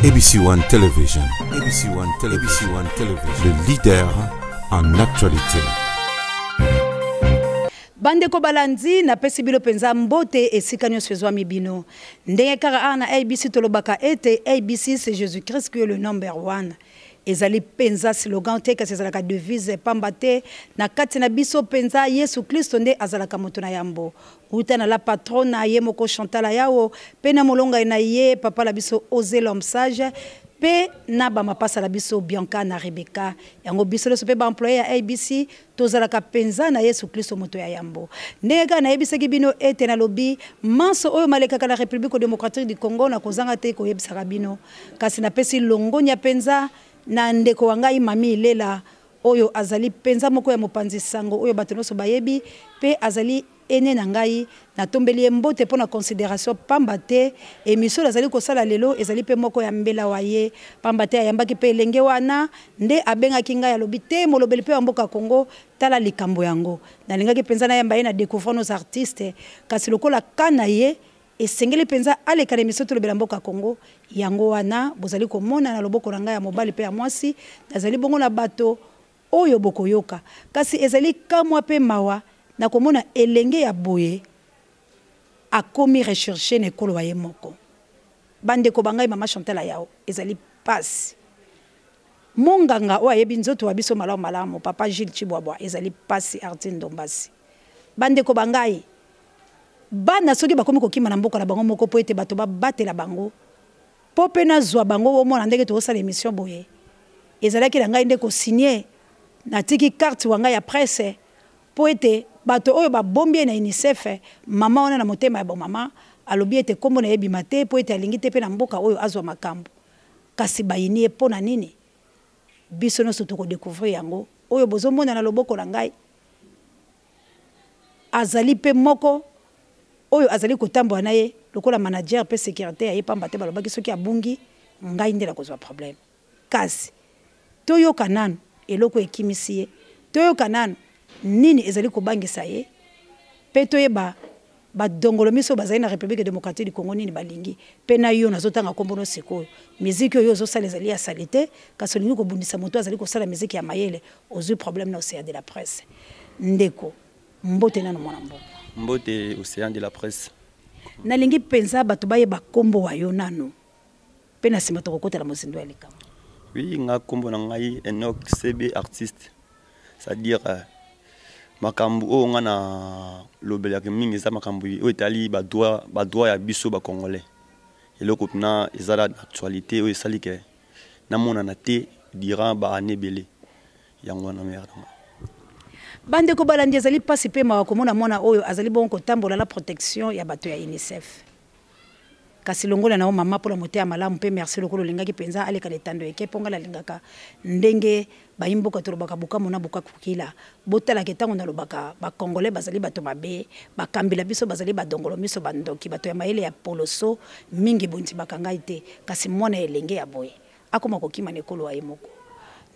ABC One Television. ABC One Television. ABC One Television. Le leader en actualité. Bandeko balandi na pesi bilo penza mbote esika nyonso ezwa mibino. Ndenge kaka ana ABC tolobaka ete ABC c'est Jésus-Christ qui est le number one. Ezali penza slogan te kasi ezalaka devise pamba te na kati na biso penza Yesu Kristo nde azalaka moto na yambo. Uta na la patrona ye moko Chantal yao pe na molonga na ye papa la biso Osé l'homme sage pe na ba mapasa la biso Bianca na Rebecca yango biso le pe ba employé ya ABC tozalaka penza na Yesu Kristo moto ya yambo. Nega na yebisa kibino ete na lobi manso oyo maleka ka la République démocratique du Congo na kozanga te ko yebisa kabino kasi na pesi longonya penza na ndeko wangai mami lela oyo azali penza moko ya mopanzi sango oyo bato nyonso bayebi pe azali ene na ngai na tombeli mbote pona considération pamba te émission azali kosala lelo ezali pe moko ya mbela waye pamba te ayambaki pe elenge wana nde abengaki ngai alobi te molobeli pe mboka Congo tala likambo yango na lingaki penza na yamba ye na découvrir nos artistes kasi lokola kana ye esengeli penza aleka émission tolobela mboka Congo yango wana bozali komona na loboko na ngai ya mobali pe ya mwasi nazali bongo na bato oyo bokoyoka kasi ezali kamwa pe mawa na komona elenge ya boye akomi rechercher na ekolo waye moko bandeko bangai mama Chantal yao ezali pasi monganga oyo ayebi nzoto wa biso malamu malamu papa Gilles Chibwabwa ezali pasi Artine Ndombasi bandeko bangai bana soki bakomi kokima na mboka na bango moko po ete bato babatela bango po pe na zwa bango omona ndenge tozosala émission boye ezalaki na ngai nde ko signer na tiki carte wanga ya presse po ete bato oyo babombi na UNICEF mama wana na motema ya bo mama alobi ete kombo na yebi mate po ete alingi te pe na mboka oyo azwa makambo kasi bayini po na nini biso no soto ko découvrir yango oyo bozomona na loboko na ngai azali pe moko oyo azali kotambo na ye lokola manager pe sécurité ya pamba te balobaki soki abungi ngai ndela kozwa problème kasi toyo kananu eloko ekimisi ye toyo kananu nini ezali kobangisa ye pe toyeba badongolo miso bazali na République démocratique du Congo nini balingi pe na yo nazotanga kombono sikoyo musique oyo ozosala ezali ya salite kasi olingi kobundisa moto azali kosala musique ya mayele ozwi problème na océan de la presse ndeko mbote nano mwana mboka mbote océan de la presse nalingi penza bato bayeba kombo wa yo nano pe na sima tokokotela mozindo ya likambo. Oui, nga kombo na ngai Enoch CB artiste c'est-à-dire makambu o nga na lobela ke mingi za makambu o etali ba droit ya biso ba congolais eloko na ezala actualité o esali ke na mona na te durant ba année belé yango na merde bande ko balandi ezali pasi pe ma komona mona oyo azali bon ko tambola la protection ya bato ya UNICEF kasi longola na mama pour la moté ya malamu pe merci lokolo lingaki penza aleka letando eke ponga la lingaka ndenge bayimboka tolobaka buka mona buka kukila botala ketango na lobaka ba congolais bazali bato mabe bakambila biso bazali badongolo miso bandoki bato ya maele ya poloso mingi bunti bakangai te kasi mona elenge ya boye akoma kokima nekolo aye moko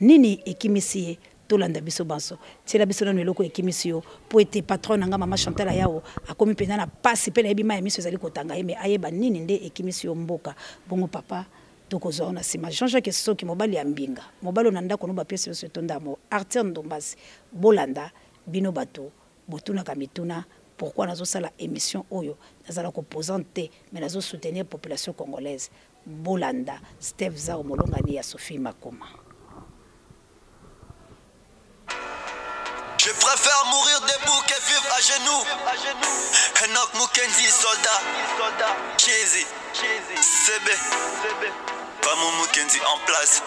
nini ekimisi tolanda biso banso tela biso na eloko ekimisi yo po ete patron nga mama Chantal yao akomi pena na pasi pe na ebima ya miso ezali kotanga ye me ayeba nini nde ekimisi yo mboka bongo papa tokozwa na sima Jean-Jacques Soki mobali ya mbinga mobali na ndako no ba pesi yo tondamo Artine Ndombasi bolanda bino bato botuna kamituna pourquoi nazo sala émission oyo nazala ko posante mais nazo soutenir population congolaise bolanda Steve Zao molongani ya Sophie Makoma. Je préfère mourir debout que vivre à genoux. Enoch Mukendi, soldat. Cheesy. CB. Vamos Mukendi en place.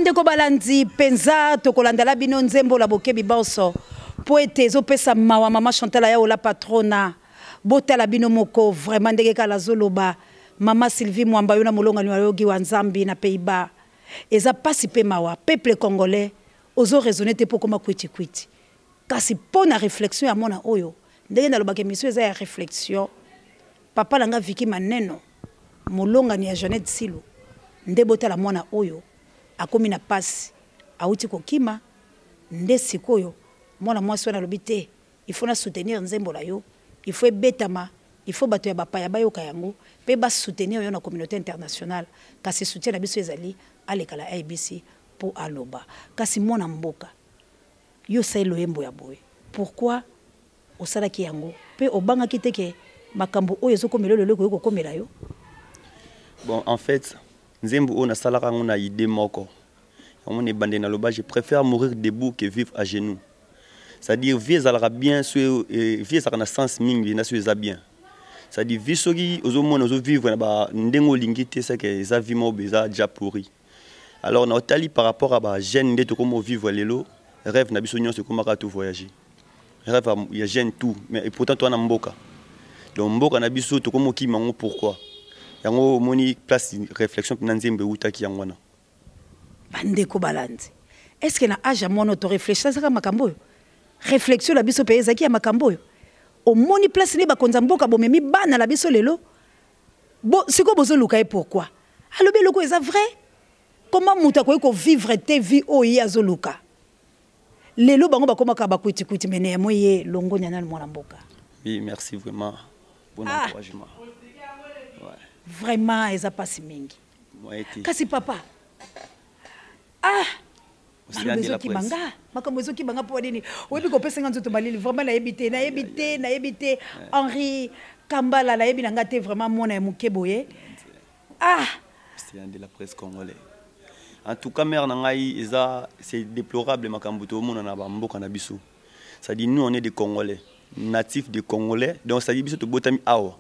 bandeko balandi penza tokolandala bino nzembo la bokebi boso poete zopesa mawa mama Chantal ya ola patrona botala bino moko vraiment ndenge kala zoloba mama Sylvie Mwamba yona molonga ni yogi wa Nzambi na Pays-Bas eza pasi pe mawa peuple congolais ozo raisonner te pokoma kwiti kwiti kasi pona réflexion ya mona oyo ndenge na lobake mission eza ya réflexion papa langa Viki Maneno molonga ni ya Jeannette Silu nde botala mwana oyo akomi na pasi auti kokima nde sikoyo mwana mwasi wana lobi te il faut na soutenir nzembo la yo il faut betama il faut bato ya bapaya bayoka yango pe ba soutenir yo na communauté internationale kasi soutien na biso ezali aleka la ABC pour aloba kasi mwana mboka yo sai loyembo ya boye pourquoi osala ki yango pe obanga kiteke makambo oyo ezokomela lelo ko komela yo. Bon, en fait nzembo on a salaka on a idée moko on est bandé na loba je préfère mourir debout que vivre à genoux. C'est-à-dire vie ça bien sur vie ça na sens mingi na sur ça bien. C'est-à-dire vie soki ozomona ozo vivre na ba ndengo lingité c'est que ça vie mo beza déjà pourri. Alors na otali par rapport à ba jeune ndeto comme vivre lelo rêve na biso nyonso comme ka tout voyager. Rêve il y a jeune tout mais pourtant toi na mboka. Donc mboka na biso to comme ki mango pourquoi yango moni place réflexion na nzembe utaki yango na bandeko balandi est-ce que na âge mono to réfléchir ça makambo réflexion la biso pe ezaki ya makambo au moni place ni bakonza mboka bomemi bana la biso lelo bo siko bozo luka et pourquoi alobi loko eza vrai comment muta ko vivre te vie oyi azoluka lelo bango bakoma ka bakwiti kwiti mene moye longo nyana mwana mboka. Oui, merci vraiment. Bon encouragement. Vraiment eza pasi mingi. Kasi papa. Malbezo ki banga. Makambezo ki banga po dini. Oyebi ko pesa nganzo to balili vraiment na yebite Henri Kambala la yebi na ngate vraiment mona mukeboye. C'est un de la presse congolaise. En tout cas mère nangai eza c'est déplorable makambuto mona na ba mboka na biso. Ça dit nous on est des Congolais, natifs des Congolais. Donc ça dit biso to botami awa.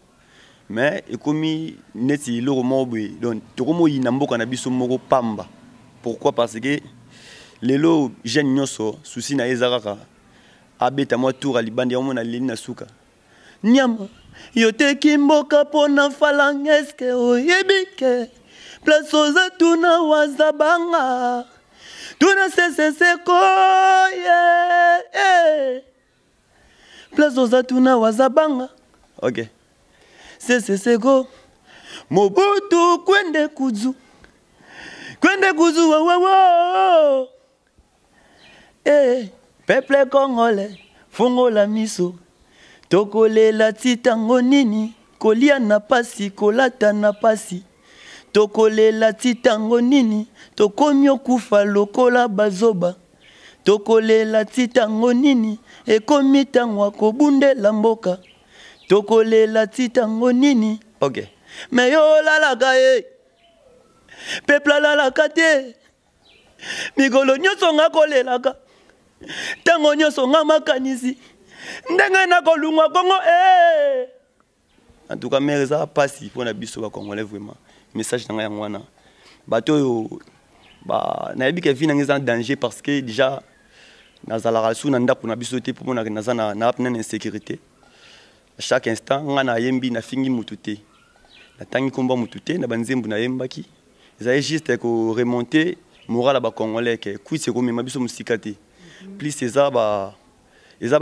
Mais ekomi neti loro mobe donc tokomo yinamboka na biso moko pamba. Pourquoi? Parce que lelo jeune nyoso souci na ezaraka abeta mo tour alibandi ya mona leli na suka nyama yote kimboka pona falangeske oyebike plaso za tuna wazabanga tuna sese koye plaso za tuna wazabanga. OK. Sego Mobutu kwende kuzu wawawo peuple congolais fungola miso tokolela titango nini kolia na pasi kolata na pasi tokolela titango nini tokomyo kufa lokola bazoba tokolela titango nini ekomi tango kobundela mboka tokolela titango nini. OK. Mais yo lalaka peuple lalaka te mikolo nyonso nga kolelaka tango nyonso nga makanisi ndenge na kolungwa Kongo En tout cas mère eza pasi pona biso ba Congolais vraiment message nanga yango wana bato yo ba na yebi ke vie nanga eza en danger parce que déjà nazala rasu na ndako na biso te pour mona naza na insécurité. À chaque instant ngana yembi na fingi mutute na tangi komba mutute na banzembu na yembaki ezali juste ko remonter moral ba Congolais ke kwise ko mema biso musikate plus ezaba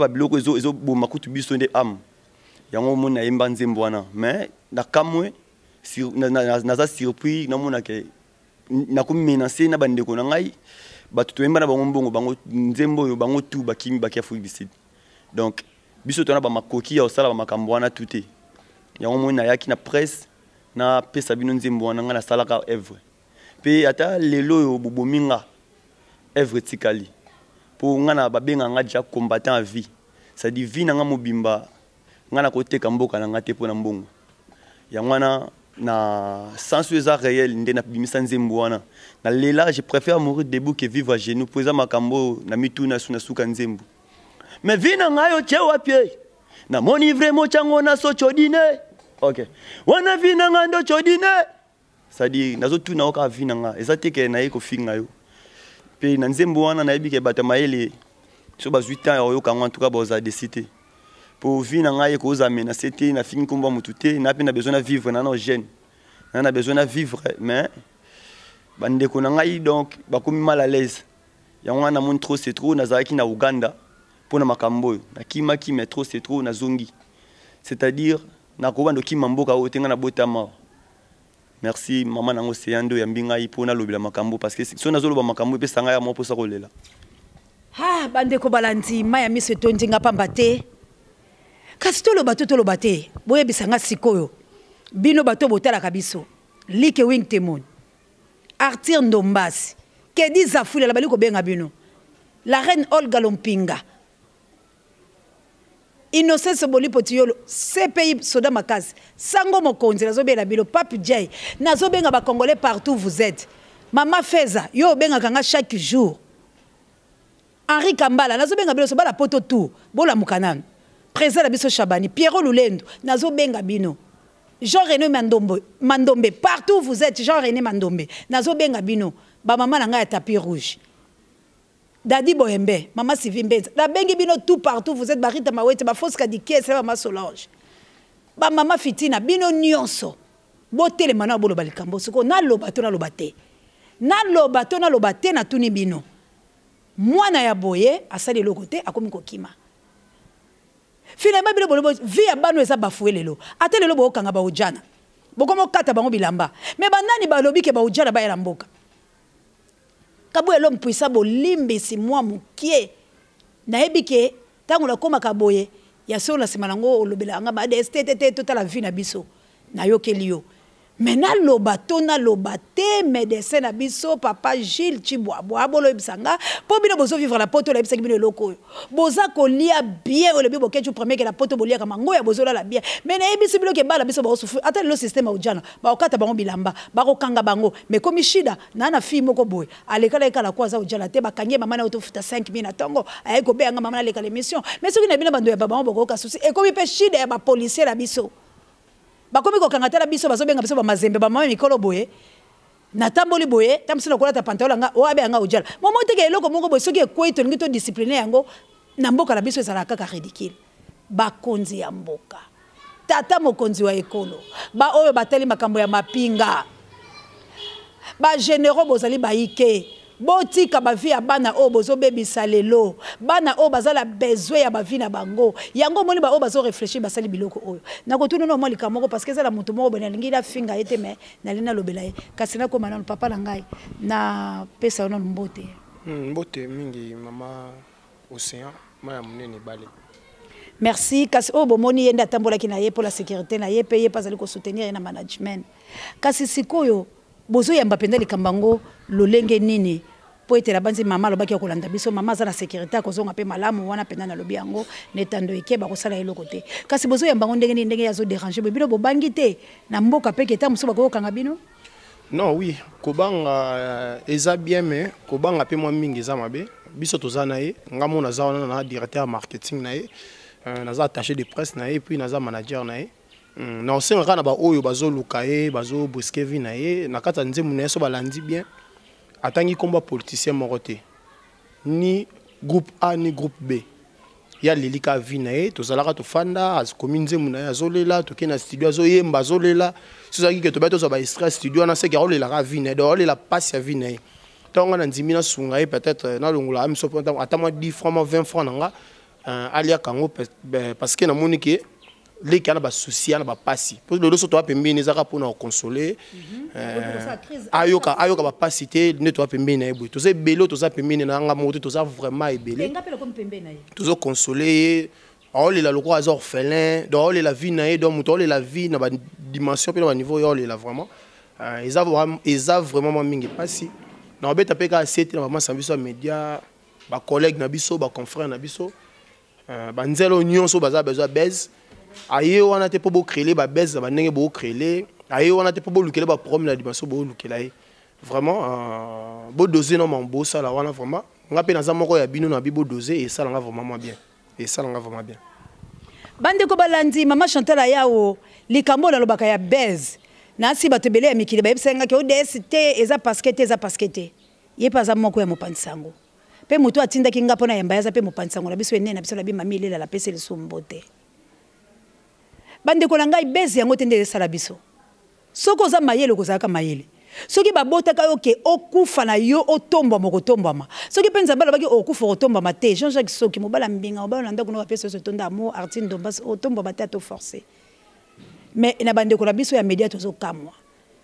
biloko ezo boma kutu biso nde am yango mona yemba nzembu wana mais na kamwe naza surpris na mona ke na ko menacer na bandeko na ngai batu to yemba na bango mbongo bango nzembo yo bango tu bakimi bakiafu bisid donc biso tona ba makoki ya osala ba makambo wana tuté yango mona yaki na presse na pesa bino nzembo wana ngana salaka evre pe ata lelo yo bobominga evre tikali po ngana babenga nga ja combattant à vie ça dit vie nga mobimba ngana koteka mboka na ngate po na mbongo yango wana na sens réel nde na bimisa nzembo wana na lela je préfère mourir debout que vivre à genoux pour ça makambo na mituna suna suka nzembo. Mais vina ngayo chewa pie na moni vraiment chango na so chodine. OK. Wana vina ngando chodine. Ça dit nazo tu na oka vina nga ezate ke na yeko finga yo. pe na nzembo wana nayebi ke bato mayele so ba 8 ans oyo kango en tout cas boza décider pour vivre ngai ko za mena c'était na fini komba mutute na pe na besoin de vivre na no jeune na besoin de vivre mais bande ko ngai donc ba komi mal à l'aise ya wana mon trop c'est trop nazaki na Uganda pour na makambo na kimaki mais trop c'est trop na zongi c'est-à-dire na ko bando kimamboka otenga na botama. Merci maman nango seyando ya mbingai pour na lobela makambo parce que si on a zolo ba makambo pe sanga ya mo posa kolela. Ah bande ko balanti maya miso tondinga pamba te. Kasi to lo bate boye bisanga sikoyo. Bino bato botala kabiso. Like wing temon. Arthur Ndombasi. Kedi Zafula la bali ko benga bino. La reine Olga Lompinga. Innocence Boli Potiolo, CPI Soda Makaz, Sango Mokonzi, Nazobe la Bilo, Papi Djay, Nazobenga ba Congolais partout où vous êtes. Mama Feza, yo benga kanga chaque jour. Henri Kambala, Nazobenga Bilo, Soba la poto tout, Bola Mukanan. Président la Biso Chabani, Pierrot Lulendo, Nazobenga Bino. Jean-René Mandombe, partout où vous êtes, Jean-René Mandombe, Nazobenga Bino, ba maman nanga ya tapis rouge. Dadi Bohembe, Maman Sivimbenza. La bengi bino tout partout, vous êtes Barita Mawete, ba Foska Diké, c'est Maman Solange. Ba Maman Fitina, bino nyonso. Bote le mana bolo balikambo, soko na lobato na lobate. Na lobate na tuni bino. Mwana ya boye, asali lokote, akomi kokima. Finalement bino bolo vi ya bano eza bafoué lelo. Ate lelo bo kanga ba ujana. Bokomo kata bango bilamba. Me banani ba lobi ke ba ujana ba ya mboka. Kaboué l'homme puissant bolimbe si moi mukie na ebike tango la koma kaboye ya so la simanango olobela nga ba de STT toute la vie na biso na yokelio mena lobato na lobate médecin na biso papa Gilles Chibwabwa bolo ebisanga po bino bozo vivre la poto la ebisaki bino loko boza kolia bien o lebi bokechu premier que la poto bolia kama ngoya bozo la bien mais na ebisi bino ke bala biso ba souffrir ata le système ujana ba okata bango bilamba ba kokanga bango mais comme shida na fille moko boy alekala ekala kwa za ujana te bakangie mama na otofuta 5000 na tongo ayeko be anga mama na lekala émission mais soki na bino bando ya baba boko ka souci e comme pe shida ya ba policier la biso bakomi ko kangatela biso bazobenga biso ba mazembe ba mama mikolo boye na tamboli boye tamsina kola ta pantalon nga oabe anga ujala momo teke eloko moko boye soki ekweito ngi to discipliner yango na mboka la biso ezala kaka ridicule bakonzi ya mboka tata mokonzi wa ekolo ba oyo batali makambo ya mapinga ba généraux bozali baike botika ba vie ya bana o bozo bebisa lelo bana o bazala besoin ya ba vie na bango yango moni ba o bazo réfléchir basali biloko oyo nakotuna no moli kamoko parce que ça la mutu moko bena lingi la finga ete me na lina lobela ye kasi na koma na papa na ngai na pesa ona mbote mbote mingi mama océan maya munene bale. Merci kasi o bomoni yenda tambola ki na ye pour la sécurité na ye payer pas ali ko soutenir na management kasi sikoyo bozo yamba penda likambango lolenge nini po ete la banzi mama lobaki ya kolanda biso mama za na sécurité akozonga pe malamu wana penda na lobi yango netando ekeba kosala eloko te kasi bozo yamba ngo ndenge ya zo déranger bino bobangi te na mboka pe keta muso bako kanga bino. Non oui kobanga eza bien mais kobanga pe mwa mingi eza mabe biso tozana ye ngamo na za wana na directeur marketing na ye naza attaché de presse na ye puis naza manager na ye na osenga na ba oyo bazo lukaye bazo buskevi na ye na kata nzemu na so balandi bien atangi komba politicien moko te ni groupe A ni groupe B ya lelika vi na ye tozalaka tofanda akomi nzemu na ye azolela toke na studio azoyemba azolela sozaki ke tobato zo ba extra studio na seki aolelaka vi na ye aolela pasi ya vi na ye ntango na ndimi na sunga ye peut-être na longola amiso ata mwa 10 francs 20 francs nanga alia kango parce que na moni ke les qui ont des soucis, ont des passes. Pour le reste, tu as permis de nous consoler. Ayoka va pas citer, ne tu as permis de nous. Tu sais, bello, tu as permis de nous. Tu as vraiment ébélé. Tu as consolé. On est là, le roi est orphelin. On est la vie, on est la vie, dans la dimension, dans le niveau, on est là vraiment. Ils ont vraiment mingi passi. Na obeta peka asete na vraiment service média, ba collègue na biso, ba confrère na biso. Ba nzelo nyonso baza besoin baise. Aye wana te po bo créer ba baise ba ndenge bo créer. Aye wana te po bo lukela ba problème na dimension bo lukela ye. Vraiment bo doser no mambo ça la wana vraiment. Ngape na za moko ya bino na bibo doser et ça nga vraiment bien. Et ça nga vraiment bien. Bande ko balandi mama Chantal Ayao likambo na lobaka ya baise. Na si batebele ya mikili ba yebsenga ke ODST eza paskete ye pa za moko ya mopansango pe moto atindaki nga pona yamba yaza pe mopansango na biso ene na biso la bi mami lela la pese le sombote bande ko na ngai bezi yango tende sala biso soko za mayele ko za ka mayele soki babota ka yoke okufa na yo otomba moko tombama soki penza bala baki okufa otomba te Jean-Jacques Soki mobala mbinga obala ndako no pese so tonda mo Artine Dombas otomba bata to forcer mais na bande ko na biso ya media to zo kamwa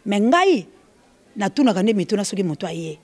mais ngai na tuna kande mituna soki moto aye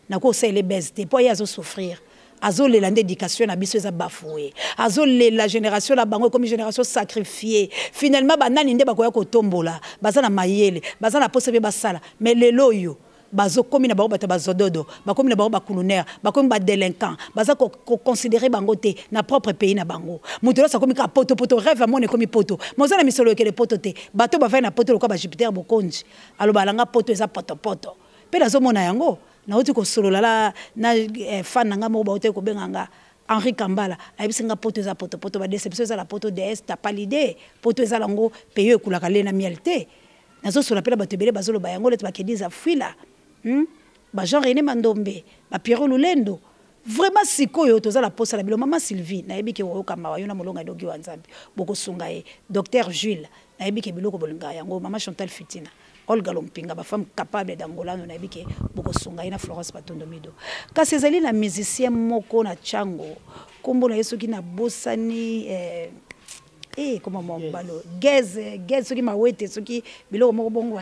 na ko sele bezte po ya zo souffrir azole la éducation na biso za bafoué azole la génération la bango comme génération sacrifiée finalement banani nde bakoya ko tombola bazana mayele bazana posebe basala mais lelo yo bazo komi na bango bata bazododo bakomi na bango bakulunere bakomi ba délinquant baza ko considérer bango te na propre pays na bango mutola sa komi ka poto rêve mon komi poto mozana misolo ke le poto te bato ba fa na poto ko ba Jupiter bokonji alo balanga poto eza poto pe nazo mona yango na oti ko solola la na fan nga mo ba ote ko benganga Henri Kambala ayibisinga poto eza poto ba déception eza la poto de est t'as pas l'idée poto eza lango paye ekulaka le na mielté nazo sola pela batebele bazolo ba yango le tbakediza fuila ba Jean René Mandombe ba Pierrot Lulendo vraiment sikoyo toza la posa la bilo mama Sylvie na yebi ke woka mawa yona molonga dogi wa Nzambe boko sunga e docteur Jules na yebi ke biloko bolinga yango mama Chantal Fitina Olga Lompinga ba femme capable d'angolano na yebi ke boko sunga ina Florence Patondo Mido kasi ezali na musicien moko na chango kombo na yeso ki na bosani comment mon balo gaz soki mawete soki biloko moko bongo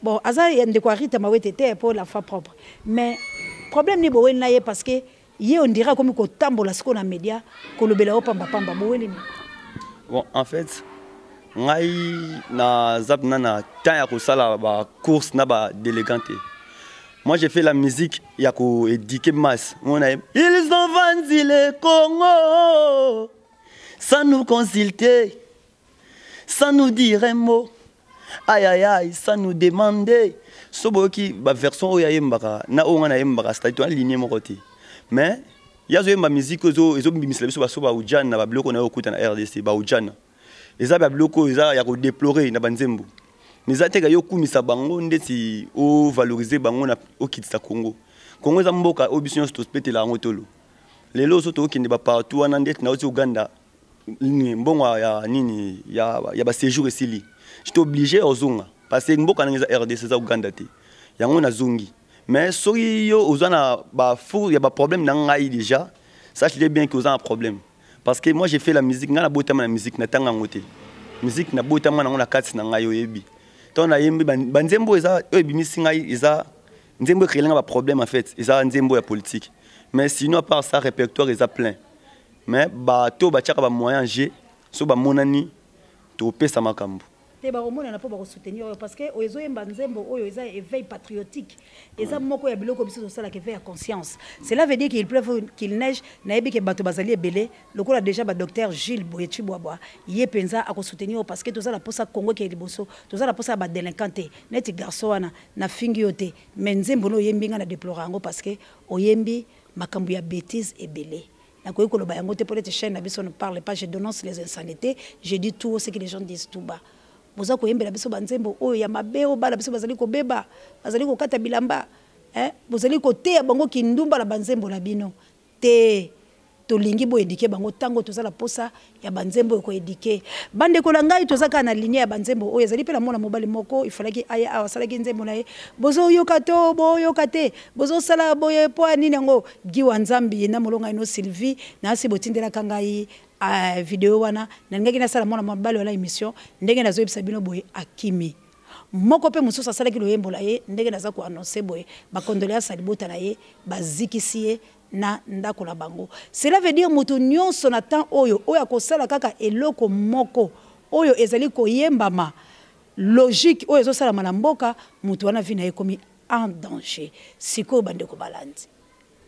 bon aza yende kwa rita mawete te pour la foi propre mais problème ni bowen na ye parce que ye on dirait comme ko tambola ce qu'on a média ko lobela opamba pamba bowen ni bon en fait ngai na zap na temps ya ko sala ba course na ba délégante moi j'ai fait la musique ya ko éduquer masse on a ils ont vendu le Congo sans nous consulter sans nous dire un mot aïe aïe aïe sans nous demander soboki ba version oya yembaka na onga na yembaka statut en ligne mo côté mais yazo yemba musique ezo bimisela biso ba soba ujana na ba bloko na okuta na RDC ba ujana eza ba bloko eza ya ko déplorer na banzembo mais ateka yo kumisa bango ndeti o valoriser bango na okitisa Congo eza mboka obision sto spetela ngotolo lelo so to okinde ba partout wana ndeti na oti Uganda mbongo ya nini ya ba séjour esili j'étais obligé ozunga parce que mboka na RDC za Uganda te yango na zungi mais soki yo ozana ba fou ya ba problème na ngai déjà sache bien que ozana un problème parce que moi j'ai fait la musique ngana botama na musique na tanga ngote musique na botama na ngona kati na ngai oyebi to na yembi banzembo eza oyebimisi ngai eza nzembo créer ba problème en fait eza nzembo ya politique mais sinon à part ça répertoire eza plein mais ba to ba tchaka ba moyen G so ba monani to pesa makambo te ba omona na po ba soutenir parce que oyezo yemba nzembo oyo eza éveil patriotique eza moko ya biloko biso so sala ke veille à conscience cela veut dire qu'il pleuve qu'il neige na yebi ke bato bazali ebele lokola déjà ba docteur Gilles Boyechi Boabwa ye penza a ko soutenir parce que toza la posa Congo ke liboso toza la posa ba délinquanté neti garçon wana na fingi yote mais nzembo no yembi nga na déplorer ngo parce que oyembi makambu ya bêtise ebele. Peut-être chaîne ne parle pas, je dénonce les insanités, je dis tout ce que les gens disent tout bas. Vous avez vu que banzembo oh ya mabeo bala biso bazali ko beba bazali ko kata bilamba vous allez côté bango kindumba la banzembo la bino te to lingi bo éduquer bango tango to la posa ya banzembo ko éduquer bande ko langai to zaka na ligne ya banzembo oh ezali pe la mona mobali moko il fallait que aya awasala ki nzembo na ye bozo yokato bo yokate bozo sala boye po nini ngo giwa nzambi na molonga ino Sylvie na sibotindela kangai vidéo wana na ngaki na sala mona mobali wala émission ndenge nazo yebisa bino boye akimi moko pe mususu asala ki loyembo la ye ndenge naza ko annoncer boye ba condoléances salibota na ye bazikisi na ndako na bango. Cela veut dire mutu nyonso na temps oyo akosala kaka eloko moko oyo ezali ko yembama logique oyo ezosala na mboka mutu wana vina ekomi en danger siko bande ko balandi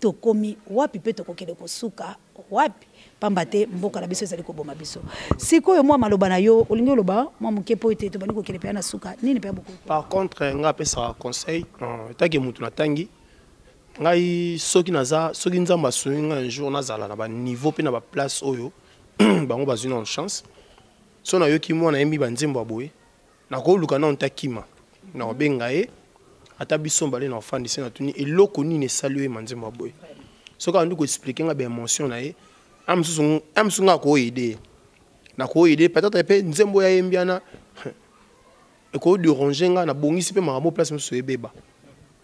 to komi wapi pe to kokele ko suka wapi pambate mboka na biso ezali ko boma biso siko yo mwa maloba na yo olingi loba mwa mukepo ete to bani ko kele pe na suka nini pe beaucoup. Par contre nga pesa conseil taki mutu na tangi ngai soki nzamba soinga un jour nazala na ba niveau pe na ba place oyo bango bazuna en chance so na yoki mwana yembi banzembo aboye na ko luka na ontakima na obenga ye ata biso mbale na ofandisi na tuni eloko nini esali ye manzembo ya boye soki andi koexplike nga baémotion na ye amsusu nga koyede na koyede peut-être mpe nzembo ya ye mbiana ekoderange nga na bongisi mpe makambo place mosusu ebeba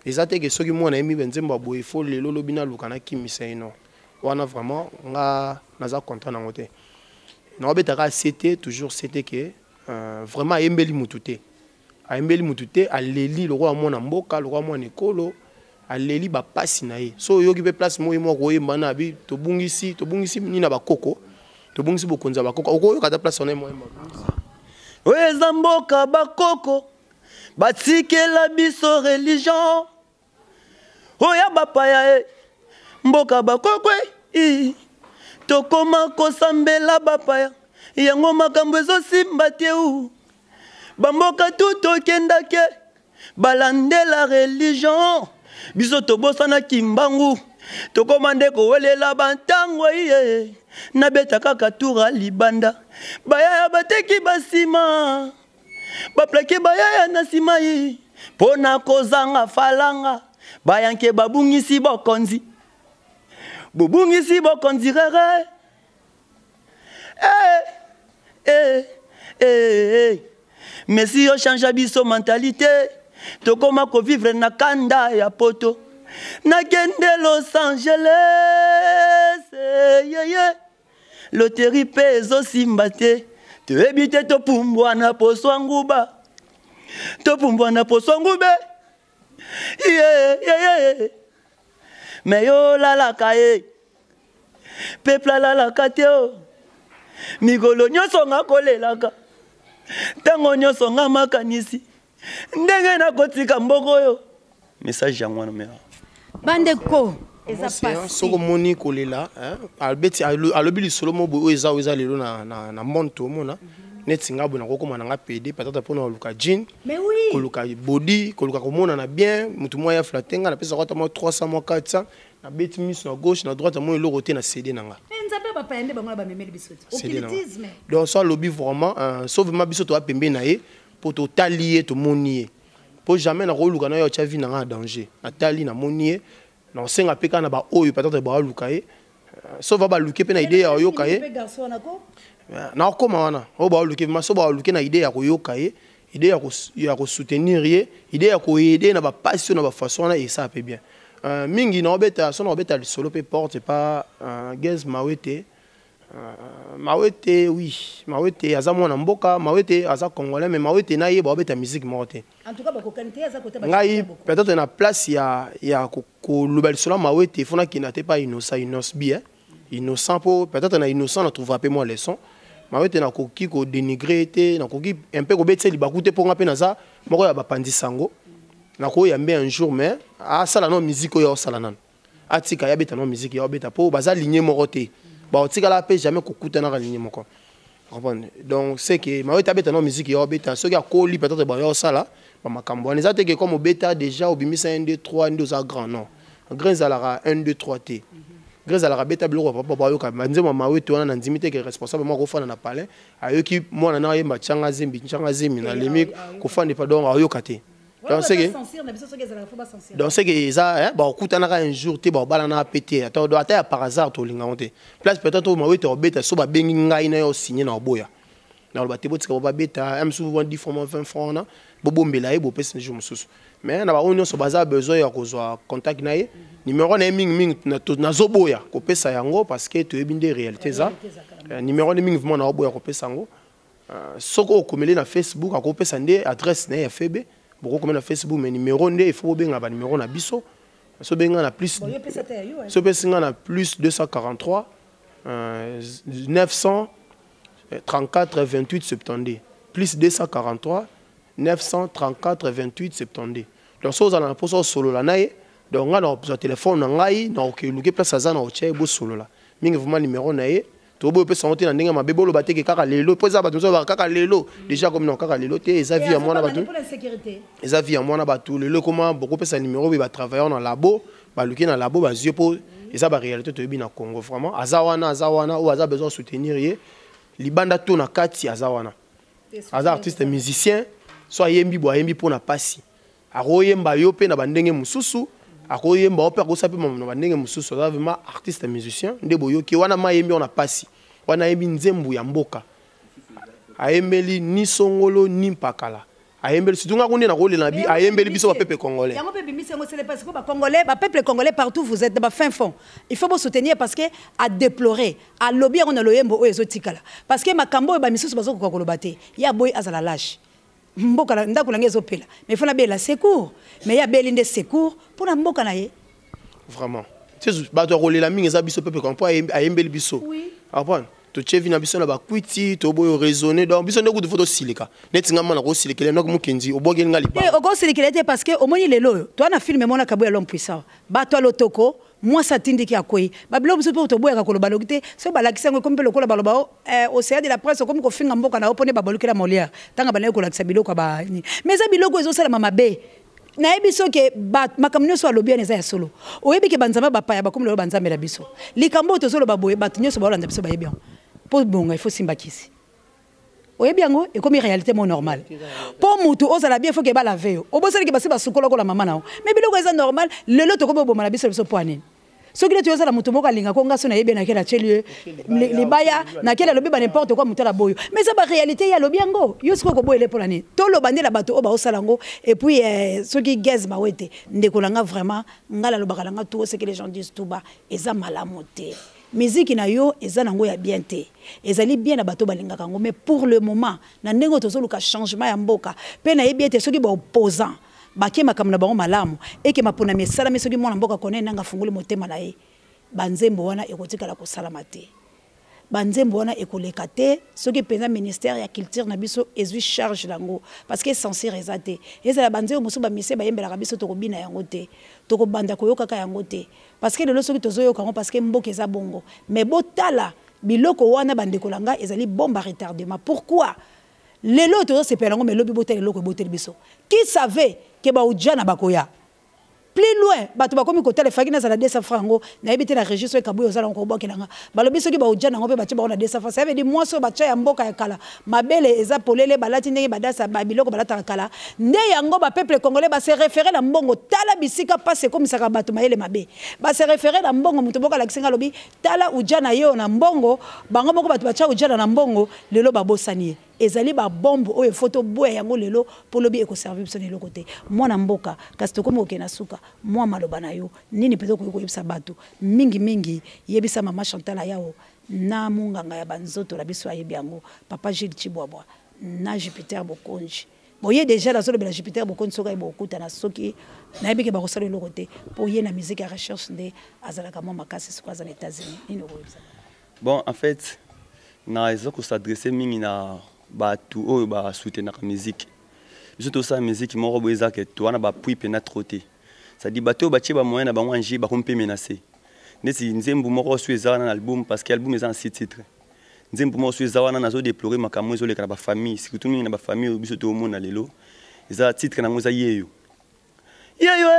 eza te ke soki mwana yembi nzembo ya boye fo lelo lobi naluka nakimisa ye non wana vraiment nga naza content nango te naobetaka cete toujours cete ke vraiment ayembeli mutu te ayembeli mutu te aleli lokola mwana mboka lokola mwana ekolo aleli bapasi na ye so oyoki mpe place moye moko oyemba na abi tobungisi nini bakoko tobungisi bokonzi ya bakoko okoyoka ata place wana ye moyemba oyo eza mboka bakoko batikela biso religion oya bapaya e mboka bakoko tokoma kosambela bapaya yango makambo ezosimba te bamboka tu tokendake balandela religion biso tobosana kimbangu tokoma nde kowelela bantango ye nabeta kaka tura libanda bayaya bateki basima baplake bayaya na nsima ye mpo na kozanga falanga bayanke babungisi bokonzi bobungisi bokonzi rere mais si yo change biso mentalité tokoma kovivre na kanda ya poto nakende Los Angeles loteri mpe ezosimba te toyebi te topumbwa na poso nguba me yo lalaka ye peuple alalaka te mikolo nyonso nga kolelaka ntango nyonso nga makanisi ndenge nakotika mboko oyo message yango wana mera bandeko eza pasi soko moni kolela albeti alobi lisolo mo boyo eza lelo na monde tomona neti nga bona kokoma na nga PD peut-être pour na luka jean koluka body koluka komona na bien mutu moya flatenga na pesa kwata mo 300 mo 400 na beti mis na gauche na droite mo eloko te na CD nanga nzambe ba paende bangola ba memeli bisoto occultisme donc ça lobby vraiment sauf ma bisoto apembe na ye pour to talier to monier pour jamais na koluka na yo tia vie na danger na tali na monier na senga peka na ba oyo peut-être ba luka ye sauf ba luke pe na idée ya yoka ye na okoma wana o ba luke maso ba luke na idée ya koyoka ye idée ya ko soutenir ye idée ya ko aider na ba passion na ba façon na et ça peut bien mingi na obeta so na obeta le solo pe porte pas Gaz Mawete oui Mawete aza mwana mboka Mawete aza congolais mais Mawete na ye ba obeta musique morte en tout cas ba kokanité aza côté ba ngai peut-être na place ya ko lobel solo Mawete fona ki na te pas innocent bien innocent pour peut-être na innocent na trouvera peu moins leçon Mawete na koki ko dénigrer te na koki un peu ko betse libakute pour nga pe na za moko ya ba pandisango na ko yambe un jour mais sala no musique yo sala nan atika ya beta no musique yo beta po baza ligne moko te ba otika la pe jamais kokuta na ligne moko comprendre donc c'est que Mawete beta no musique yo beta so ki akoli peut-être ba yo sala ba makambo on ezate que comme beta déjà obimisa 1 2 3 ndio za grand non grand zalara 1 2 3 t grand zalara beta bloko papa ba yo ka manzema Mawete wana na ndimite que responsable moko fana na palais ayoki mwana na ye machanga zembi na lemi ko fande pardon ayo kate donc c'est que ça ba okutana ka un jour te ba bala na pété ata par hasard to linga monte place peut-être au Mawete obeta so ba bengi ngai na yo signer na oboya na ba te botika ba beta am souvent 10 francs 20 francs na bobombela ye bo pesa jour mususu mais na ba onyo so baza besoin ya kozwa contact na ye numéro na ming na zoboya ko pesa yango parce que to ebinde réalité ça numéro na ming vraiment na oboya ko pesa yango soko okomeli na Facebook akopesa nde adresse na ya FB beaucoup comme na Facebook mais numéro ndé il faut benga ba numéro na biso so benga na plus so benga na plus 243 934 28 70 plus 243 934 28 70 donc so za na poso solo la nae donc nga na téléphone na ngai na okeluke place za na oche bo solo la mingi vraiment numéro na ye to bo pe santé na ndenge mabebolo bateke kaka lelo poza ba tozo ba kaka lelo déjà comme non kaka lelo te eza vie à moi na ba tout eza vie à moi na ba tout lelo comment beaucoup pe sa numéro ba travailler dans labo ba luki na labo ba yeux po eza ba réalité to bi na Congo vraiment azawana ou aza besoin soutenir ye libanda to na kati azawana aza artiste musicien soit yembi bo yembi pour na pasi akoyemba yo pe na bandenge mususu akoyemba ope akosape na bandenge mususu ça vraiment artiste musicien nde boyoki wana mayembi on a pasi wana yembi nzembu ya mboka ayembeli ni songolo ni mpakala ayembeli surtout nga konde na kolela bi ayembeli biso ba peuple congolais yango pe bimise ngo c'est parce que ba congolais ba peuple congolais partout vous êtes dans fin fond il faut vous soutenir parce que à déplorer à lobby on a loyembo o ezotikala parce que makambo ba misusu bazo ko kolobate ya boy azala lâche mboka ndako na ngezo pela mais faut na bela secours mais ya belinde secours pour na mboka na ye vraiment c'est ba to kolela mingi za biso peuple congolais ayembeli biso oui apprendre to chevi na biso na ba kwiti to boyo raisonner donc biso ndeko de photo silika netinga mana ko silikele nok mukenzi obogeli ngali pa o go silikele parce que au moni lelo to na film mona kabuya l'homme puissant ba to lotoko moi ça tindiki akoyi ba bilo biso to boya ka koloba lokite so ba lakisa ngo kompe lokola baloba au séance de la presse comme ko finga mboka na opone ba bolukela Molière tanga ba na ko lakisa biloko ba mais ça biloko ezo sala mama be na ebiso ke ba makamnyo so alobi neza ya solo oyebi ke banzamba ba pa ya ba comme le banzamba la biso likambo to solo ba boye ba tunyo so ba olanda biso ba yebi pour bon il faut simbakisi oyebi yango et comme réalité mon normal pour mutu ozala bien faut que ba laver o bosali ke basi ba sukola ko la mama nao mais biloko eza normal lelo to ko bo mala biso biso poane so kile to ozala mutu moko alinga ko ngaso na yebi na kela chelie libaya na kela lobi ba n'importe quoi mutu la boyo mais ça ba réalité ya lobi yango yo siko ko boyele pour l'année to lo bandela bato o ba osala ngo et puis ce qui gaz ba wete ndekolanga vraiment ngala lo bakalanga tout ce que les gens disent tout bas eza malamote musique na yo eza nango ya bien te ezali bien na bato balinga kango mais pour le moment na ndenge tozoluka changement ya mboka pe na yebi te soki ba opposant bakie makamna bango malamu eke mapona mesala mais soki mwana mboka kone nanga funguli motema na ye banzembo wana ekotikala ko salama te banzembo wana ekoleka te soki penza ministère ya culture na biso ezui charge lango parce que censure ezate ezala banzembo mosu ba mise ba yembela ka biso to kobina yango te to ko banda koyoka ka yango te parce que lelo soki tozoyoka ngo parce que mboka eza bongo mais botala biloko wana bandeko langa ezali bomba retardement pourquoi lelo to se pelango mais lobi botela loko botela biso qui savait que ba ujana bakoya plus loin bato bakomi ko téléphone na za 200 francs na ebité la registre kabuyo za ko bokelanga balobi soki ba ujana ngo pe batie ba na 200 francs ça veut dire moi so batia ya mboka ya kala mabele eza polele balati ndenge badasa babiloko balata kala nde yango ba peuple congolais ba se référer la mbongo tala bisika passe comme ça ka bato mayele mabe ba se référer la mbongo muto boka la kisenga lobi tala ujana yo na mbongo bango moko bato batia ujana na mbongo lelo babosanie ezali ba bombe oyo photo boya yango lelo pour lobi eko servir biso lelo côté mwana mboka kasi tokomi okena suka mwa maloba na yo nini peto ko yebisa bato mingi yebisa mama Chantal yao na munganga ya banzoto la biso ayebi yango papa Gilles Chibwabwa na Jupiter Bokonji boye déjà la zone de la Jupiter Bokonji soka ebokuta na soki na yebi ke ba kosala lelo côté pour ye na musique à recherche nde azalaka mwa makasi soka za États-Unis nini ko yebisa bon en fait na ezoko s'adresser mingi na batu oyo ba soutenir la musique surtout ça musique moko boeza ke to wana ba puis pena trotter ça dit bato ba tie ba moyen na ba wanji ba kompe menacer neti nzembu moko sueza na album parce que album est en 6 titres nzembu moko sueza wana nazo déplorer makambo ezo leka ba famille surtout mingi na ba famille biso to mona lelo eza titre na ngoza yeyo yeyo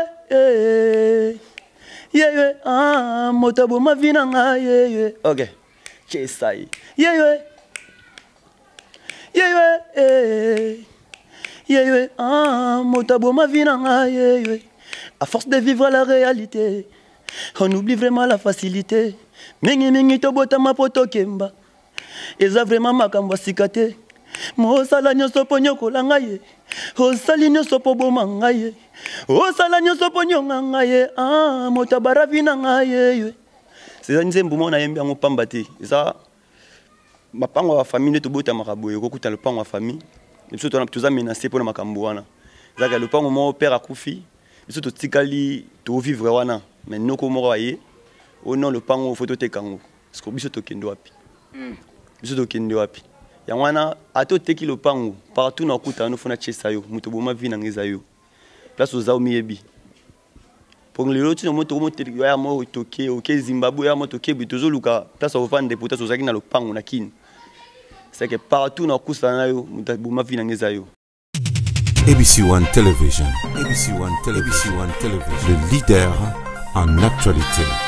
ah motabo mavina nga yeyo okay chesai yeyo ah motabo mavina nga yeyo à force de vivre la réalité on oublie vraiment la facilité mingi to bota mapoto kemba eza vraiment makambo sikate mo sala nyoso ponyo kolanga ye o sali nyoso po boma nga ye o sala nyoso ponyo nga ye ah motabara vina nga ye c'est nzembo mona yembi ngo pamba te eza mapango wa famille to bota makaboye ko kuta le pango wa famille et surtout on a tous menacé pour makambo wana zaka le pango mo père akufi biso to tikali to vivre wana mais noko moko aye au non le pango photo te kango parce que biso to kendo wapi biso to kendo wapi ya wana ato teki le pango partout na kuta no fona chesa yo muto boma vina ngeza yo place ozao miyebi pour le lot no moto mo teki ya mo toke OK Zimbabwe ya mo toke bitozo luka place au vendre pour tozaki na le pango na kin c'est que partout na kusa na yo muto boma vina ngeza yo. ABC One Television. ABC One Television. Le leader en actualité.